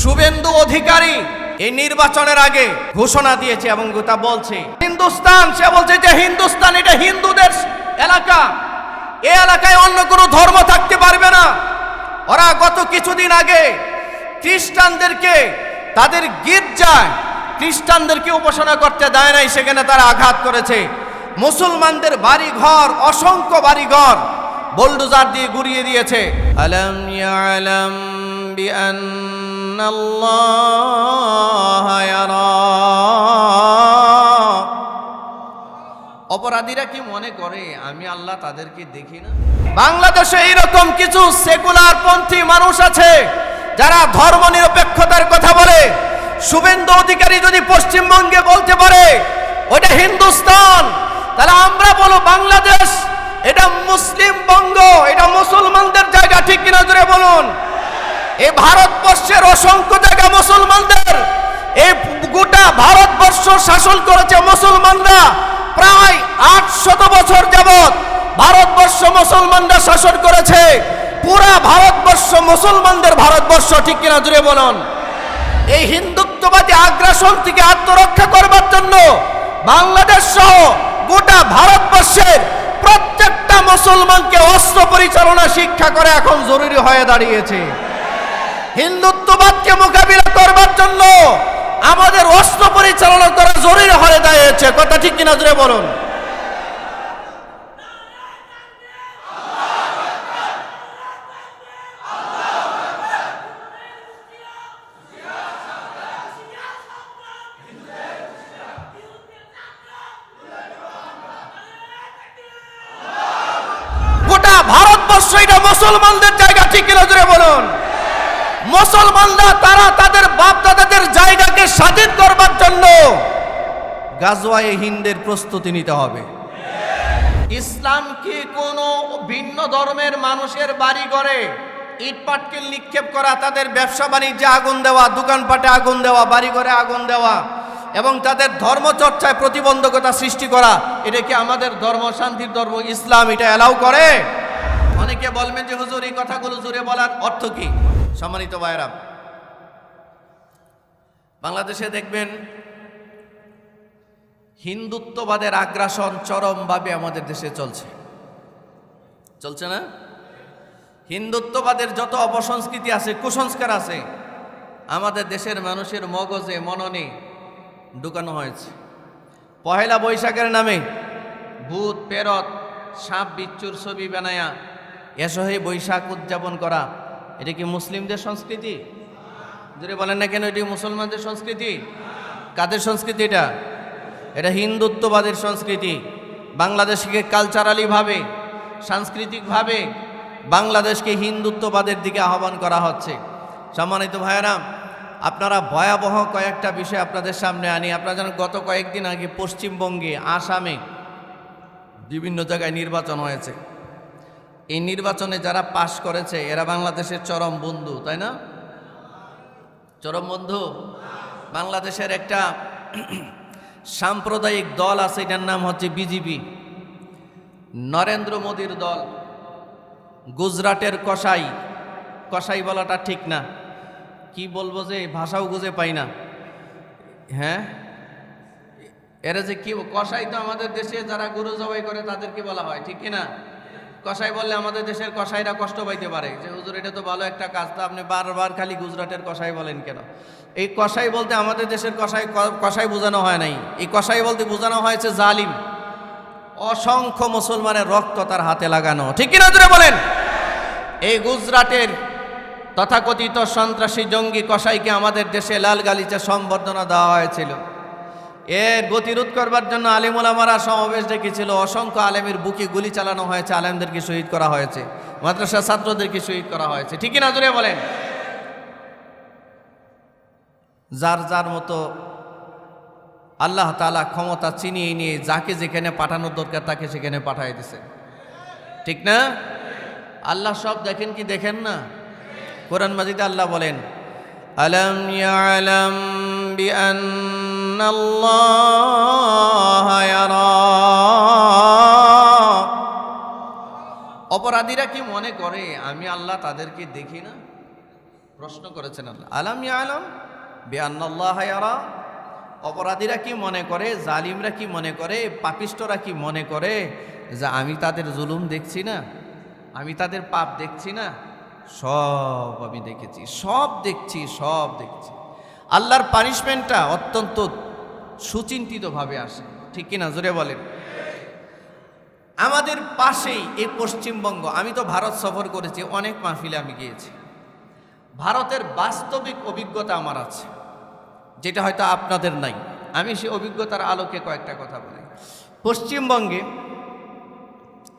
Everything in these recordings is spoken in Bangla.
শুভেন্দু অধিকারী এই নির্বাচনের আগে ঘোষণা দিয়েছে এবং তা বলছে হিন্দুস্তান, সে বলছে যে হিন্দুস্তান এটা হিন্দুদের এলাকা, এই এলাকায় অন্য কোনো ধর্ম থাকতে পারবে না। ওরা গত কিছুদিন আগে খ্রিস্টানদেরকে তাদের গির্জায় খ্রিস্টানদেরকে উপাসনা করতে দেয় নাই, সেখানে তারা আঘাত করেছে। মুসলমানদের বাড়ি ঘর, অসংখ্য বাড়ি ঘর বুলডোজার দিয়ে গুড়িয়ে দিয়েছে। আলাম ইয়ালাম বিআন্নাল্লাহা ইয়ারা। অপরাধীরা কি মনে করে আমি আল্লাহ তাদেরকে দেখি না? বাংলাদেশে এইরকম কিছু সেকুলার পন্থী মানুষ আছে যারা ধর্ম নিরপেক্ষতার কথা বলে। শুভেন্দু অধিকারী যদি পশ্চিমবঙ্গে বলতে পারে ওটা হিন্দুস্তান, তাহলে আমরা বলো বাংলাদেশ এটা মুসলিম বঙ্গ, এটা মুসলমানদের জায়গা, ঠিক কিনা জোরে বলুন। এই ভারতবর্ষের অসংখ্য জায়গা মুসলমানদের, এই গোটা ভারতবর্ষ শাসন করেছে মুসলমানরা। প্রায় 800 বছর যাবৎ ভারতবর্ষ মুসলমানরা শাসন করেছে। পুরা ভারতবর্ষ মুসলমানদের ভারতবর্ষ, ঠিক কিনা জুড়ে বলুন। এই হিন্দুত্ববাদী আগ্রাসন থেকে আত্মরক্ষা করবার জন্য বাংলাদেশ সহ গোটা ভারতবর্ষের প্রত্যেকটা মুসলমানকে অস্ত্র পরিচালনা শিক্ষা করে এখন জরুরি হয়ে দাঁড়িয়েছে। হিন্দুত্ববাদকে মোকাবিলা করবার জন্য আমাদের অস্ত্র পরিচালনা করা জরুরি হয়ে দাঁড়িয়েছে। কথা ঠিক কিনা জুড়ে বলুন। গোটা ভারতবর্ষ এটা মুসলমানদের জায়গা, ঠিক কিনা জুড়ে বলুন। মুসলমানরা তারা তাদের বাপ দাদাদের জায়গাকে স্বাধীন করবার জন্য গাজওয়ায়ে হিন্দের প্রস্তুতি নিতে হবে। ইসলাম কি কোনো ভিন্ন ধর্মের মানুষের বাড়ি ঘরে ইট পাটকেল নিক্ষেপ করা, তাদের ব্যবসা বাণিজ্যে আগুন দেওয়া, দোকানপাটে আগুন দেওয়া, বাড়ি ঘরে আগুন দেওয়া এবং তাদের ধর্মচর্চায় প্রতিবন্ধকতা সৃষ্টি করা, এটা কি আমাদের ধর্ম, শান্তির ধর্ম ইসলাম এটা অ্যালাউ করে? অনেকে বলবেন যে হুজুর এই কথাগুলো জোরে বলার অর্থ কি? সম্মানিত ভাইরা, বাংলাদেশে দেখবেন হিন্দুত্ববাদের আগ্রাসন চরমভাবে আমাদের দেশে চলছে না? হিন্দুত্ববাদের যত অপসংস্কৃতি আছে, কুসংস্কার আছে, আমাদের দেশের মানুষের মগজে মননে ঢুকানো হয়েছে। পহেলা বৈশাখের নামে ভূত পেরত সাপ বিচ্ছুর ছবি বানায়া এসহে বৈশাখ উদযাপন করা, এটা কি মুসলিমদের সংস্কৃতি? যদি বলেন না কেন এটি মুসলমানদের সংস্কৃতি? কাদের সংস্কৃতি এটা? এটা হিন্দুত্ববাদের সংস্কৃতি। বাংলাদেশকে কালচারালিভাবে, সাংস্কৃতিকভাবে বাংলাদেশকে হিন্দুত্ববাদের দিকে আহ্বান করা হচ্ছে। সম্মানিত ভাইয়েরা, আপনারা ভয়াবহ কয়েকটা বিষয় আপনাদের সামনে আনি। আপনারা জানেন গত কয়েকদিন আগে পশ্চিমবঙ্গে, আসামে বিভিন্ন জায়গায় নির্বাচন হয়েছে। এই নির্বাচনে যারা পাশ করেছে এরা বাংলাদেশের চরম বন্ধু, তাই না? চরম বন্ধু। বাংলাদেশের একটা সাম্প্রদায়িক দল আছে, এটার নাম হচ্ছে বিজেপি, নরেন্দ্র মোদীর দল। গুজরাটের কসাই বলাটা ঠিক না, কি বলবো যে ভাষাও খুঁজে পাই না। হ্যাঁ, এরা যে কি কসাই, তো আমাদের দেশে যারা গরু জবাই করে তাদেরকে বলা হয়, ঠিক কিনা? কসাই বললে আমাদের দেশের কসাইরা কষ্ট পাইতে পারে যে হুজুর এটা তো ভালো একটা কাজ, তো আপনি বারবার খালি গুজরাটের কসাই বলেন কেন? এই কসাই বলতে আমাদের দেশের কসাই বোঝানো হয় নাই। এই কসাই বলতে বোঝানো হয়েছে জালিম, অসংখ্য মুসলমানের রক্ত তার হাতে লাগানো, ঠিক কিনা জোরে বলেন। এই গুজরাটের তথাকথিত সন্ত্রাসী জঙ্গি কসাইকে আমাদের দেশে লাল গালিচা সম্বর্ধনা দেওয়া হয়েছিল। এর গতিরোধ করবার জন্য আলেম ওলামারা সমাবেশ ডেকেছিল। অসংখ্য আলেমের বুকে গুলি চালানো হয়েছে, আলেমদেরকে শহীদ করা হয়েছে, মাদ্রাসা ছাত্রদেরকে শহীদ করা হয়েছে, ঠিক কিনা জোরে বলেন। যার যার মতো আল্লাহ তাআলা ক্ষমতা চিনিয়ে নিয়ে যাকে যেখানে পাঠানোর দরকার তাকে সেখানে পাঠিয়ে দিয়েছেন, ঠিক না? আল্লাহ সব দেখেন কি দেখেন না? কোরআন মাজিদে আল্লাহ বলেন, আলাম ইয়ালাম বিআন্নাল্লাহা ইয়ারা। অপরাধীরা কি মনে করে আমি আল্লাহ তাদেরকে দেখি না? প্রশ্ন করেছেন আল্লাহ, আলাম ইয়ালাম বিআন্নাল্লাহ ইয়ারা। অপরাধীরা কি মনে করে, জালিমরা কি মনে করে, পাপিষ্টরা কি মনে করে যে আমি তাদের জুলুম দেখছি না, আমি তাদের পাপ দেখছি না? সব আমি দেখেছি, সব দেখছি, সব দেখছি। আল্লাহর পানিশমেন্টটা অত্যন্ত সুচিন্তিতভাবে আসে, ঠিক কিনা? জোরে বলেন। আমাদের পাশেই এই পশ্চিমবঙ্গ, আমি তো ভারত সফর করেছি, অনেক মাহফিলে আমি গিয়েছি। ভারতের বাস্তবিক অভিজ্ঞতা আমার আছে, যেটা হয়তো আপনাদের নাই। আমি সেই অভিজ্ঞতার আলোকে কয়েকটা কথা বলি। পশ্চিমবঙ্গে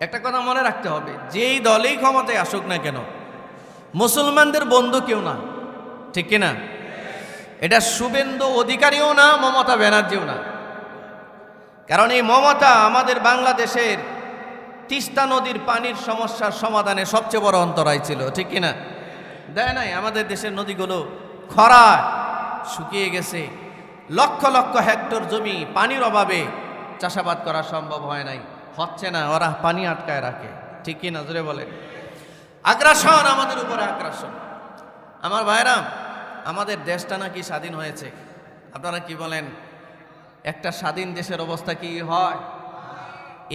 একটা কথা মনে রাখতে হবে, যেই দলেই ক্ষমতায় আসুক না কেন, মুসলমানদের বন্ধু কেউ না, ঠিক কিনা? এটা শুভেন্দু অধিকারীও না, মমতা ব্যানার্জিও না। কারণ এই মমতা আমাদের বাংলাদেশের তিস্তা নদীর পানির সমস্যার সমাধানে সবচেয়ে বড় অন্তরায় ছিল, ঠিক কিনা? দেয় নাই। আমাদের দেশের নদীগুলো খরায় শুকিয়ে গেছে, লক্ষ লক্ষ হেক্টর জমি পানির অভাবে চাষাবাদ করা সম্ভব হয় নাই, হচ্ছে না, ওরা পানি আটকায় রাখে, ঠিক কিনা? জোরে বলেন। আগ্রাসন, আমাদের উপরে আগ্রাসন। আমার ভাইরা, আমাদের দেশটা নাকি স্বাধীন হয়েছে, আপনারা কি বলেন? একটা স্বাধীন দেশের অবস্থা কি হয়?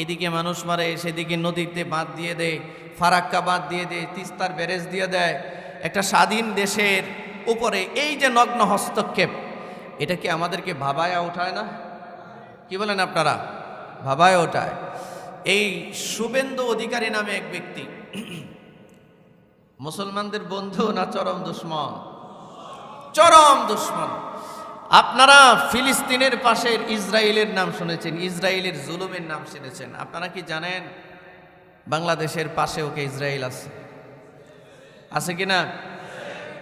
এদিকে মানুষ মারে, সেদিকে নদীতে বাঁধ দিয়ে দেয়, ফারাক্কা বাঁধ দিয়ে দেয়, তিস্তার ব্যারেজ দিয়ে দেয়। একটা স্বাধীন দেশের উপরে এই যে নগ্ন হস্তক্ষেপ, এটা কি আমাদেরকে ভাবায় ওঠায় না? কি বলেন আপনারা? ভাবায় ওঠায়। এই শুভেন্দু অধিকারী নামে এক ব্যক্তি মুসলমানদের বন্ধু না চরম দুশ্মন? চরম দুশ্মন। আপনারা ফিলিস্তিনের পাশের ইসরায়েলের নাম শুনেছেন, ইসরায়েলের জুলুমের নাম শুনেছেন। আপনারা কি জানেন বাংলাদেশের পাশেও কি ইসরায়েল আছে? আছে কিনা?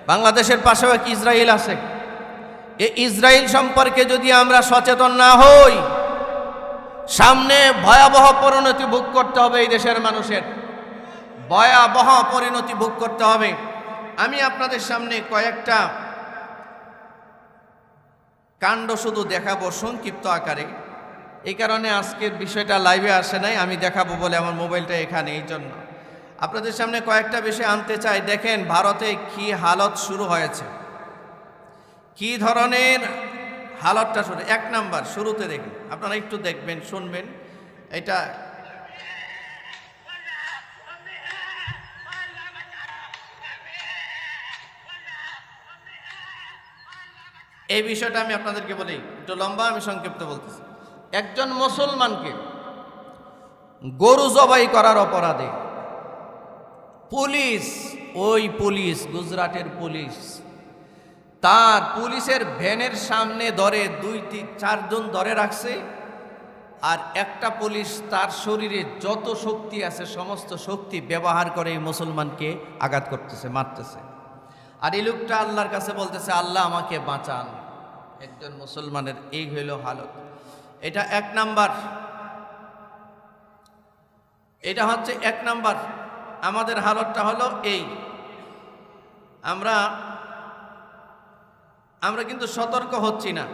বাংলাদেশের পাশেও কি ইসরায়েল আছে? এই ইসরায়েল সম্পর্কে যদি আমরা সচেতন না হই, সামনে ভয়াবহ পরিণতি ভোগ করতে হবে। এই দেশের মানুষের ভয়াবহ পরিণতি ভোগ করতে হবে। আমি আপনাদের সামনে কয়েকটা কাণ্ড শুধু দেখাবো সংক্ষিপ্ত আকারে। এই কারণে আজকের বিষয়টা লাইভে আসে নাই, আমি দেখাবো বলে আমার মোবাইলটা এখানে, এই জন্য আপনাদের সামনে কয়েকটা বিষয় আনতে চাই। দেখেন ভারতে কি হালত শুরু হয়েছে, কি ধরনের হালতটা শুরু। এক নাম্বার, শুরুতে দেখুন, আপনারা একটু দেখবেন, শুনবেন। এটা এই বিষয়টা আমি আপনাদেরকে বলি, একটু লম্বা, আমি সংক্ষিপ্ত বলতেছি। একজন মুসলমানকে গরু জবাই করার অপরাধে পুলিশ, ওই পুলিশ গুজরাটের পুলিশ, তার পুলিশের ভ্যানের সামনে ধরে 2-4 জন ধরে রাখছে। আর একটা পুলিশ তার শরীরে যত শক্তি আছে সমস্ত শক্তি ব্যবহার করে এই মুসলমানকে আঘাত করতেছে, মারতেছে। আর এই লোকটা আল্লাহর কাছে বলতেছে, আল্লাহ আমাকে বাঁচান। একজন মুসলমানের এই হইল হালত। এটা এক নাম্বার, এটা হচ্ছে এক নাম্বার। আমাদের হালতটা হলো এই, আমরা কিন্তু সতর্ক হচ্ছি না।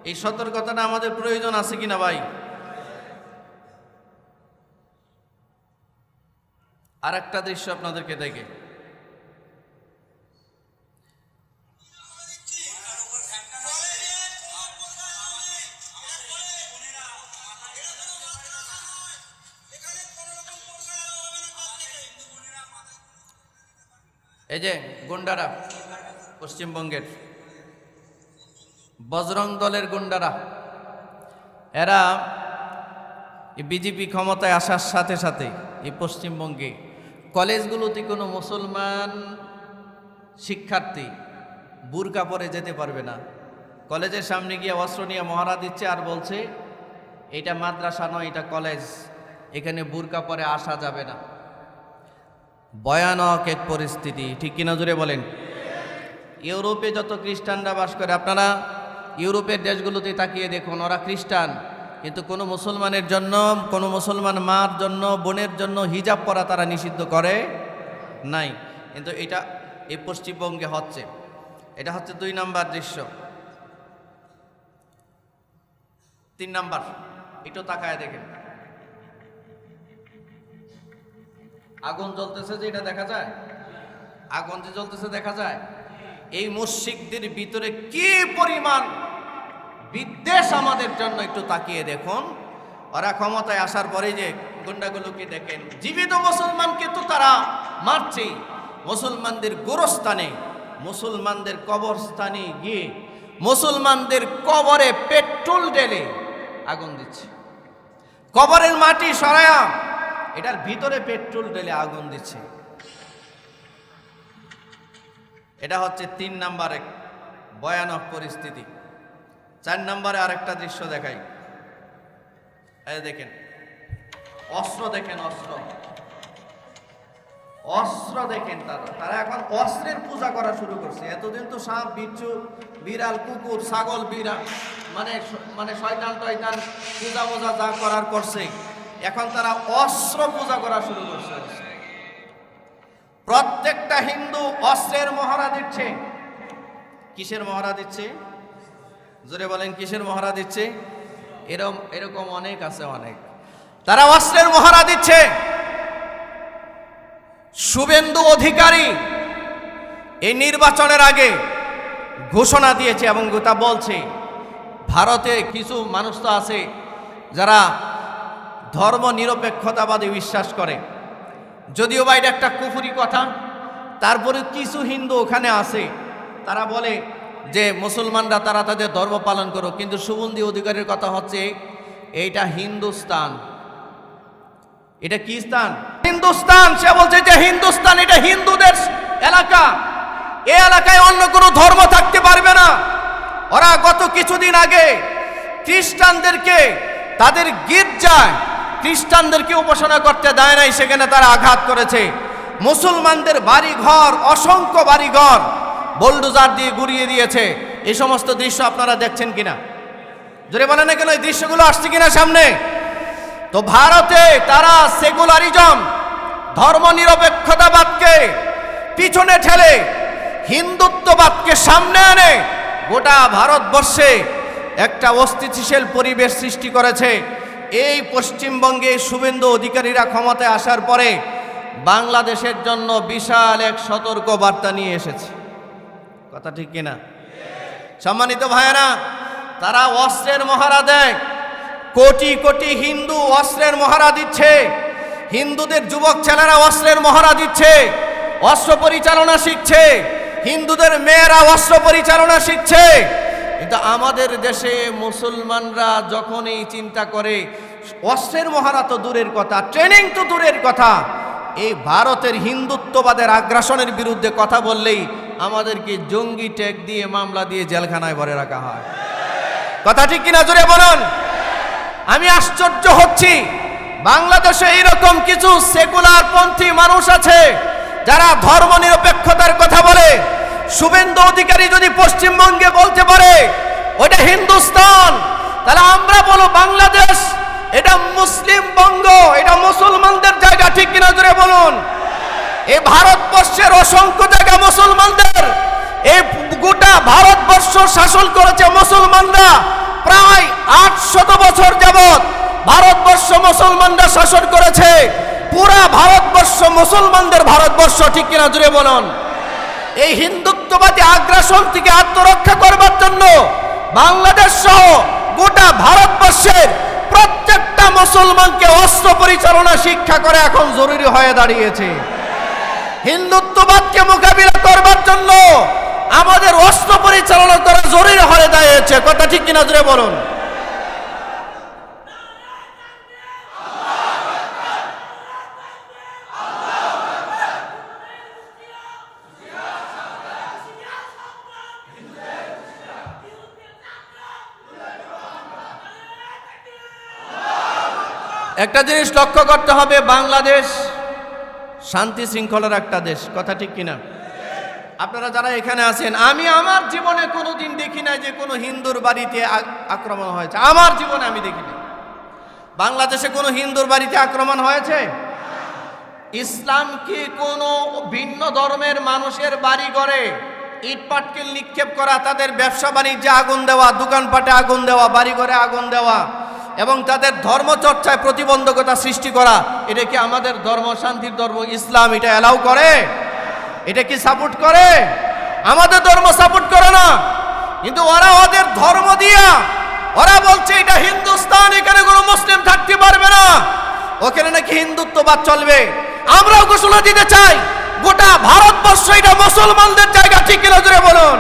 এই সতর্কতাটা আমাদের প্রয়োজন আছে কিনা ভাই? আর একটা দৃশ্য আপনাদেরকে দেখে, এই যে গুন্ডারা, পশ্চিমবঙ্গের বজরং দলের গুন্ডারা, এরা বিজেপি ক্ষমতায় আসার সাথে সাথে এই পশ্চিমবঙ্গে কলেজগুলোতে কোনো মুসলমান শিক্ষার্থী বুরকা পরে যেতে পারবে না। কলেজের সামনে গিয়ে অস্ত্র নিয়ে মহড়া দিচ্ছে আর বলছে এটা মাদ্রাসা নয়, এটা কলেজ, এখানে বুরকা পরে আসা যাবে না। ভয়ানক এক পরিস্থিতি, ঠিক কিনা জোরে বলেন? ইউরোপে যত খ্রিস্টানরা বাস করে, আপনারা ইউরোপের দেশগুলোতে তাকিয়ে দেখুন, ওরা খ্রিস্টান, কিন্তু কোনো মুসলমানের জন্য, কোনো মুসলমান মার জন্য, বোনের জন্য হিজাব পরা তারা নিষিদ্ধ করে নাই। কিন্তু এটা এই পশ্চিমবঙ্গে হচ্ছে। এটা হচ্ছে 2 নাম্বার দৃশ্য। 3 নাম্বার, একটু তাকায় দেখেন, আগুন জ্বলতেছে যে এটা দেখা যায়, আগুন যে জ্বলতেছে দেখা যায়। এই মুশরিকদের ভিতরে কি পরিমাণ বিদ্বেষ আমাদের জন্য একটু তাকিয়ে দেখুন। ওরা ক্ষমতায় আসার পরে যে গুন্ডাগুলোকে দেখেন, জীবিত মুসলমানকে তো তারা মারছে, মুসলমানদের গোরস্থানে, মুসলমানদের কবরস্থানে গিয়ে মুসলমানদের কবরে পেট্রোল ঢেলে আগুন দিচ্ছে। কবরের মাটি সরায়া এটার ভিতরে পেট্রোল ঢেলে আগুন দিচ্ছে। এটা হচ্ছে 3 নম্বরে ভয়ানক পরিস্থিতি। 4 নম্বরে আরেকটা দৃশ্য দেখাই। এই দেখেন অস্ত্র, দেখেন অস্ত্র, অস্ত্র দেখেন। তারা এখন অস্ত্রের পূজা করা শুরু করছে। এতদিন তো সাপ, বিচ্ছু, বিড়াল, কুকুর, ছাগল, বিড়াল মানে শয়তান টয়তান পূজা মোজা যা করার করছে, এখন তারা অস্ত্র পূজা করা শুরু করছে। প্রত্যেকটা হিন্দু অস্ত্রের মহড়া দিচ্ছে। কিসের মহড়া দিচ্ছে? জোরে বলেন, কিসের মহড়া দিচ্ছে? এরকম অনেক আছে, অনেক। তারা অস্ত্রের মহড়া দিচ্ছে। শুভেন্দু অধিকারী এই নির্বাচনের আগে ঘোষণা দিয়েছে এবং তা বলছে, ভারতে কিছু মানুষ তো আছে যারা ধর্ম নিরপেক্ষতাবাদে বিশ্বাস করে, যদিও বা এটা একটা কুফরি কথা, তারপরে কিছু হিন্দু ওখানে আছে, তারা বলে যে মুসলমানরা তারা তাদের ধর্ম পালন করুক, কিন্তু শুভেন্দু অধিকারীর কথা হচ্ছে এইটা হিন্দুস্তান। এটা কি স্থান? হিন্দুস্তান। সে বলছে যে হিন্দুস্তান এটা হিন্দুদের এলাকা, এই এলাকায় অন্য কোনো ধর্ম থাকতে পারবে না। ওরা গত কিছুদিন আগে খ্রিস্টানদেরকে তাদের গির্জায় খ্রিস্টানদেরকে উপাসনা করতে দেয় নাই, সেখানে তারা আঘাত করেছে। মুসলমানদের বাড়িঘর, অসংখ্য বাড়িঘর বোলডোজার দিয়ে গুড়িয়ে দিয়েছে। এই সমস্ত দৃশ্য আপনারা দেখছেন কিনা? জোরে বলেন না কেন, এই দৃশ্যগুলো আসছে কিনা সামনে? তো ভারতে তারা সেকুলারিজম, ধর্ম নিরপেক্ষতাবাদকে পিছনে ঠেলে হিন্দুত্ববাদকে সামনে আনে গোটা ভারতবর্ষে একটা অস্থিতিশীল পরিবেশ সৃষ্টি করেছে। এই পশ্চিমবঙ্গে শুভেন্দু অধিকারীরা ক্ষমতায় আসার পরে বাংলাদেশের জন্য বিশাল এক সতর্ক বার্তা নিয়ে এসেছে। কথা ঠিক কিনা? সম্মানিত ভাইয়েরা, তারা অস্ত্রের মহড়া দেয়। কোটি কোটি হিন্দু অস্ত্রের মহড়া দিচ্ছে। হিন্দুদের যুবক ছেলেরা অস্ত্রের মহড়া দিচ্ছে, অস্ত্র পরিচালনা শিখছে। হিন্দুদের মেয়েরা অস্ত্র পরিচালনা শিখছে। কিন্তু আমাদের দেশে মুসলমানরা যখনই চিন্তা করে, অস্ত্রের মহড়া তো দূরের কথা, ট্রেনিং তো দূরের কথা, এই ভারতের হিন্দুত্ববাদের আগ্রাসনের বিরুদ্ধে কথা বললেই আমাদেরকে জঙ্গি ট্যাগ দিয়ে, মামলা দিয়ে জেলখানায় ভরে রাখা হয়। কথা ঠিক কিনা? জোরে বলুন। আমি আশ্চর্য হচ্ছি, বাংলাদেশে এইরকম কিছু সেকুলার পন্থী মানুষ আছে যারা ধর্ম নিরপেক্ষতার কথা বলে। শুভেন্দু অধিকারী যদি পশ্চিমবঙ্গে বলতে পারে ওটা হিন্দুস্তান, তাহলে আমরা বলো বাংলাদেশ এটা মুসলিম বঙ্গ, এটা মুসলমানদের জায়গা। ঠিক কিনা? জোরে বলুন। এই ভারতবর্ষের অসংখ্য জায়গা মুসলমানদের। এই গোটা ভারতবর্ষ শাসন করেছে মুসলমানরা। প্রায় 800 বছর যাবৎ ভারতবর্ষ মুসলমানরা শাসন করেছে। পুরা ভারতবর্ষ মুসলমানদের ভারতবর্ষ। ঠিক কিনা? জুড়ে বলুন। এই হিন্দুত্ববাদী আগ্রাসন থেকে আত্মরক্ষা করবার জন্য বাংলাদেশ সহ গোটা ভারতবর্ষের প্রত্যেকটা মুসলমানকে অস্ত্র পরিচালনা শিক্ষা করে এখন জরুরি হয়ে দাঁড়িয়েছে। হিন্দুত্ববাদকে মোকাবিলা করবার জন্য আমাদের অস্ত্র পরিচালনা করা জরুরি হয়ে দাঁড়িয়েছে। কথা ঠিক কিনা? জোরে বলুন। একটা জিনিস লক্ষ্য করতে হবে, বাংলাদেশ শান্তি শৃঙ্খলার একটা দেশ। কথা ঠিক কিনা? আপনারা যারা এখানে আছেন, আমি আমার জীবনে কোনোদিন দেখি না যে কোনো হিন্দুর বাড়িতে আক্রমণ হয়েছে। আমার জীবনে আমি দেখি না। বাংলাদেশে কোনো হিন্দুর বাড়িতে আক্রমণ হয়েছে? ইসলাম কি কোনো ভিন্ন ধর্মের মানুষের বাড়ি ঘরে ইট পাটকেল নিক্ষেপ করা, তাদের ব্যবসা বাণিজ্যে আগুন দেওয়া, দোকানপাটে আগুন দেওয়া, বাড়ি ঘরে আগুন দেওয়া এবং তাদের ধর্মচর্চায় প্রতিবন্ধকতা সৃষ্টি করা, এটা কি আমাদের ধর্ম, শান্তির ধর্ম ইসলাম এটা অ্যালাউ করে? এটা কি সাপোর্ট করে? আমাদের ধর্ম সাপোর্ট করে না, কিন্তু ওরা ওদের ধর্ম দিয়া ওরা বলছে এটা হিন্দুস্তান, এখানে কোনো মুসলিম থাকতে পারবে না, ওখানে নাকি হিন্দুত্ববাদ চলবে। আমরাও ঘোষণা দিতে চাই গোটা ভারতবর্ষ এটা মুসলমানদের জায়গা, ঠিক কিনা জোরে বলুন।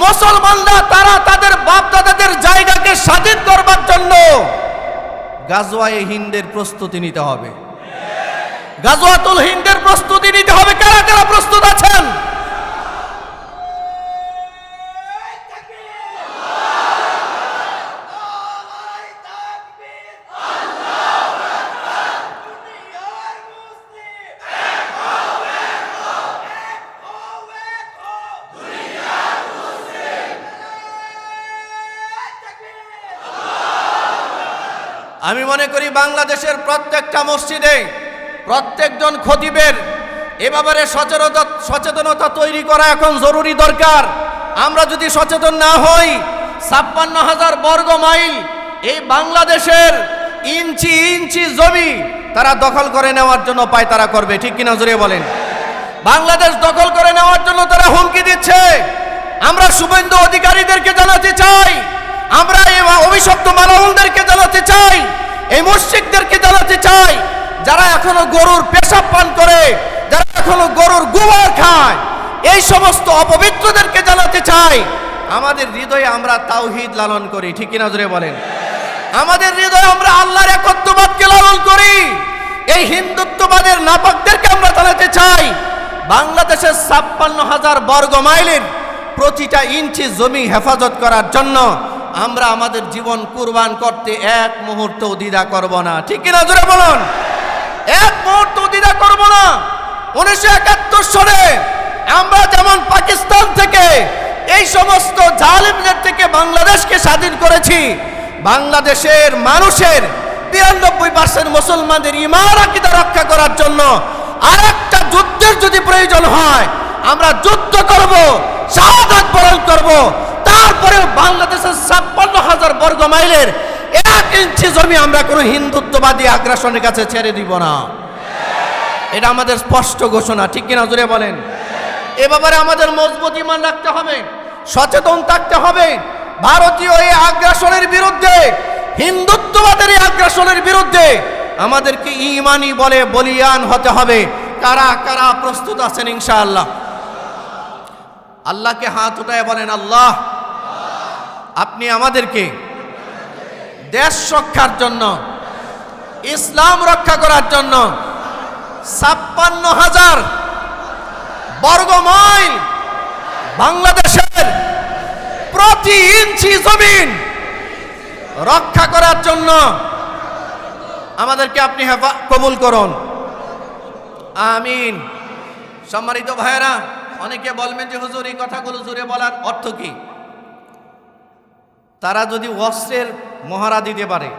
মুসলমানরা তারা তাদের বাপ দাদাদের জায়গাকে স্বাধীন করবার জন্য গাজওয়ায়ে হিন্দের প্রস্তুতি নিতে হবে, গাজওয়াতুল হিন্দের প্রস্তুতি নিতে হবে। কারা কারা প্রস্তুত আছেন? আমি মনে করি বাংলাদেশের প্রত্যেকটা মসজিদে প্রত্যেকজন খতিবের এ ব্যাপারে সচেতনতা তৈরি করা এখন জরুরি দরকার। আমরা যদি সচেতন না হই, ৫৬,০০০ বর্গ মাইল এই বাংলাদেশের ইঞ্চি ইঞ্চি জমি তারা দখল করে নেওয়ার জন্য পায়তারা করবে, ঠিক কিনা জোরে বলেন। বাংলাদেশ দখল করে নেওয়ার জন্য তারা হুমকি দিচ্ছে। আমরা শুভেন্দু অধিকারীদেরকে জানাতে চাই, আমরা এই অভিশপ্ত মালাউলদেরকে জানাতে চাই, এই মুশরিকদেরকে জানাতে চাই, যারা এখনো গরুর পেশাব পান করে, যারা এখনো গরুর গোবর খায়, এই সমস্ত অপবিত্রদেরকে জানাতে চাই আমাদের হৃদয়ে আমরা তাওহীদ লালন করি, ঠিক কিনা জোরে বলেন। আমাদের হৃদয়ে আমরা আল্লাহর একত্ববাদকে লালন করি। এই হিন্দুত্ববাদের নাপাকদেরকে আমরা জানাতে চাই বাংলাদেশের ৫৬,০০০ বর্গ মাইলের প্রতিটা ইঞ্চি জমি হেফাজত করার জন্য আমরা আমাদের জীবন কুরবান করতে এক মুহূর্ত দ্বিধা করব না, ঠিক কিনা জোরে বলুন। এক মুহূর্ত দ্বিধা করব না। ১৯৭১ সালে আমরা যেমন পাকিস্তান থেকে এই সমস্ত জালিমদের থেকে বাংলাদেশকে স্বাধীন করেছি, বাংলাদেশের মানুষের ৯২% মুসলমানদের ঈমান আকীদা রক্ষা করার জন্য আরেকটা যুদ্ধের যদি প্রয়োজন হয় আমরা যুদ্ধ করব, শাহাদাত বরণ করব, তারপরে বাংলাদেশের ৫৬,০০০ বর্গ মাইলের ১ ইঞ্চি জমি আমরা কোনো হিন্দুত্ববাদী আগ্রাসনের কাছে ছেড়ে দিব না। এটা আমাদের স্পষ্ট ঘোষণা, ঠিক কিনা জোরে বলেন। এ ব্যাপারে আমাদের মজবুত ঈমান রাখতে হবে, সচেতন থাকতে হবে। ভারতীয় এই আগ্রাসনের বিরুদ্ধে, হিন্দুত্ববাদের এই আগ্রাসনের বিরুদ্ধে আমাদেরকে ঈমানি বলে বলিয়ান হতে হবে। কারা কারা প্রস্তুত আছেন ইনশাআল্লাহ? আল্লাহকে হাত উঠায় বলেন, আল্লাহ আপনি আমাদেরকে দেশ রক্ষার জন্য, ইসলাম রক্ষা করার জন্য ৫৬,০০০ বর্গ মাইল বাংলাদেশের প্রতি ইঞ্চি জমিন রক্ষা করার জন্য আমাদেরকে আপনি কবুল করুন, আমিন। সম্মানিত ভাইয়েরা, অনেকে বলবেন যে হুজুর এই কথাগুলো জোরে বলার অর্থ কি? তারা যদি অস্ত্রের মহড়া দিতে পারে,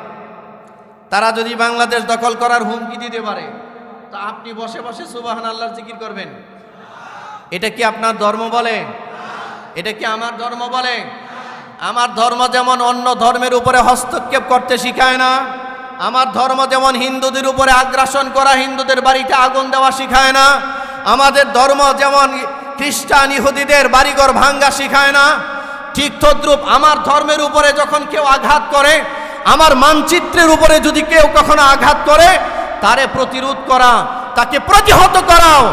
তারা যদি বাংলাদেশ দখল করার হুমকি দিতে পারে, তা আপনি বসে বসে সুবহানাল্লাহর জিকির করবেন? এটা কি আপনার ধর্ম বলে? এটা কি আমার ধর্ম বলে? আমার ধর্ম যেমন অন্য ধর্মের উপরে হস্তক্ষেপ করতে শিখায় না, আমার ধর্ম যেমন হিন্দুদের উপরে আগ্রাসন করা, হিন্দুদের বাড়িতে আগুন দেওয়া শিখায় না, আমাদের ধর্ম যেমন খ্রিস্টান ইহুদিদের বাড়িঘর ভাঙ্গা শিখায় না, ঠিক তদ্রূপ আমার ধর্মের উপরে যখন কেউ আঘাত করে, আমার মানচিত্রের উপরে যদি কেউ কখনো আঘাত করে, তারে প্রতিরোধ করা, তাকে প্রতিহত করাও,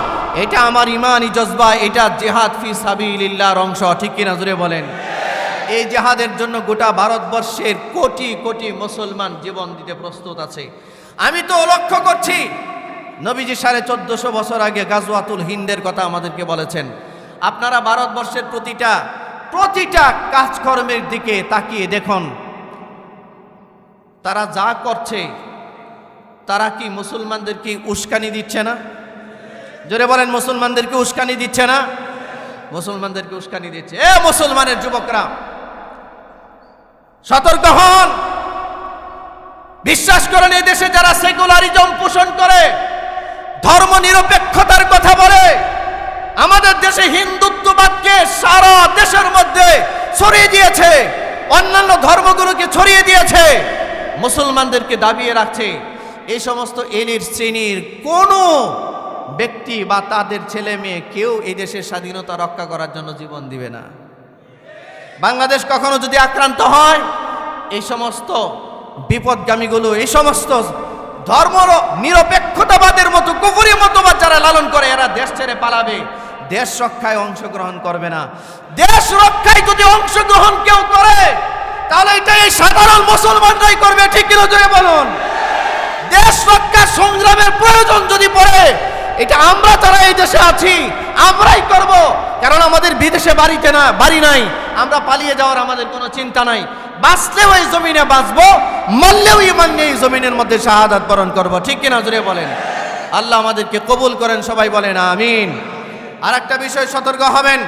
এটা আমার ইমানি জজবা, এটা জিহাদ ফি সাবিলিল্লাহর অংশ, ঠিক কিনা জোরে বলেন। এই জিহাদের জন্য গোটা ভারতবর্ষের কোটি কোটি মুসলমান জীবন দিতে প্রস্তুত আছে। আমি তো লক্ষ্য করছি নবীজি ১৪৫০ বছর আগে গাজওয়াতুল হিন্দের কথা আমাদেরকে বলেছেন। আপনারা ভারতবর্ষের প্রতিটা কাজকর্মের দিকে তাকিয়ে দেখুন, তারা যা করছে, তারা কি মুসলমানদেরকে উস্কানি দিচ্ছে না? জোরে বলেন, মুসলমানদেরকে উস্কানি দিচ্ছে না? মুসলমানদেরকে উস্কানি দিচ্ছে। এ মুসলমানের যুবকরা, সতর্ক হন। বিশ্বাস করেন, এই দেশে যারা সেকুলারিজম পোষণ করে, ধর্ম নিরপেক্ষতার কথা বলে, আমাদের দেশে হিন্দুত্ববাদকে সারা দেশের মধ্যে ছড়িয়ে দিয়েছে, অন্যান্য ধর্মগুলোকে ছড়িয়ে দিয়েছে, মুসলমানদেরকে দাবিয়ে রাখছে, এই সমস্ত এলিট শ্রেণীর কোনো ব্যক্তি বা তাদের ছেলে মেয়ে কেউ এই দেশের স্বাধীনতা রক্ষা করার জন্য জীবন দিবে না। বাংলাদেশ কখনো যদি আক্রান্ত হয়, এই সমস্ত বিপদগামীগুলো, এই সমস্ত ধর্ম নিরপেক্ষতাবাদের মতো কুফরি মতবাদ যারা লালন করে, এরা দেশ ছেড়ে পালাবে, দেশ রক্ষায় অংশগ্রহণ করবে না। দেশ রক্ষায় যদি অংশগ্রহণ কেউ করে, তাহলে এটা এই সাধারণ মুসলমানরাই করবে, ঠিক কিনা জোরে বলুন। দেশ রক্ষার সংগ্রামের প্রয়োজন যদি পড়ে, এটা আমরা যারা এই দেশে আছি আমরাই করব, কারণ আমাদের বিদেশে বাড়ি নাই, আমরা পালিয়ে যাওয়ার আমাদের কোনো চিন্তা নাই। বাঁচলেও এই জমিনে বাঁচবো, মরলেও ঈমান নিয়ে এই জমিনের মধ্যে শাহাদাত বরণ করব, ঠিক কিনা জোরে বলেন। আল্লাহ আমাদেরকে কবুল করেন, সবাই বলেন আমিন। আর একটা বিষয় সতর্ক হবেন,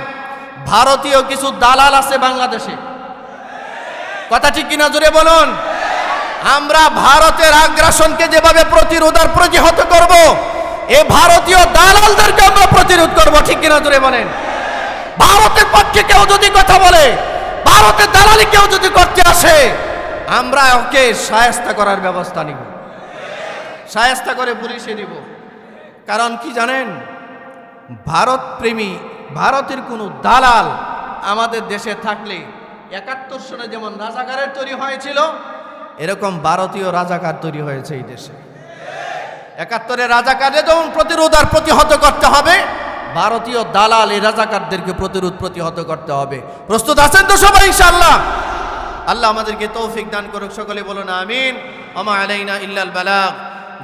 ভারতীয় কিছু দালাল আছে বাংলাদেশে, কথা ঠিক কিনা জোরে বলুন। আমরা ভারতের আগ্রাসনকে যেভাবে প্রতিরোধ আর প্রতিহত করব, এই ভারতীয় দালালদেরকে আমরা প্রতিরোধ করব, ঠিক কিনা জোরে বলেন। ভারতের পক্ষে কেউ যদি কথা বলে, ভারতের দালালি কেউ যদি করতে আসে, আমরা ওকে শায়েস্তা করার ব্যবস্থা নিব, শায়েস্তা করে পুলিশে দিব। কারণ কি জানেন, ভারত প্রেমী ভারতের কোনো দালাল আমাদের দেশে থাকলে ৭১ সনে যেমন রাজাকারের তৈরি হয়েছিল, এরকম ভারতীয় রাজাকার তৈরি হয়েছে এই দেশে। ৭১-এর রাজাকারে যেমন প্রতিরোধ আর প্রতিহত করতে হবে, ভারতীয় দালাল এই রাজাকারদেরকে প্রতিরোধ প্রতিহত করতে হবে। প্রস্তুত আছেন তো সবাই ইনশাআল্লাহ? আল্লাহ আমাদেরকে তৌফিক দান করুক, সকলে বলুন আমিন। ওয়া মা আলাইনা ইল্লাল বালাগ।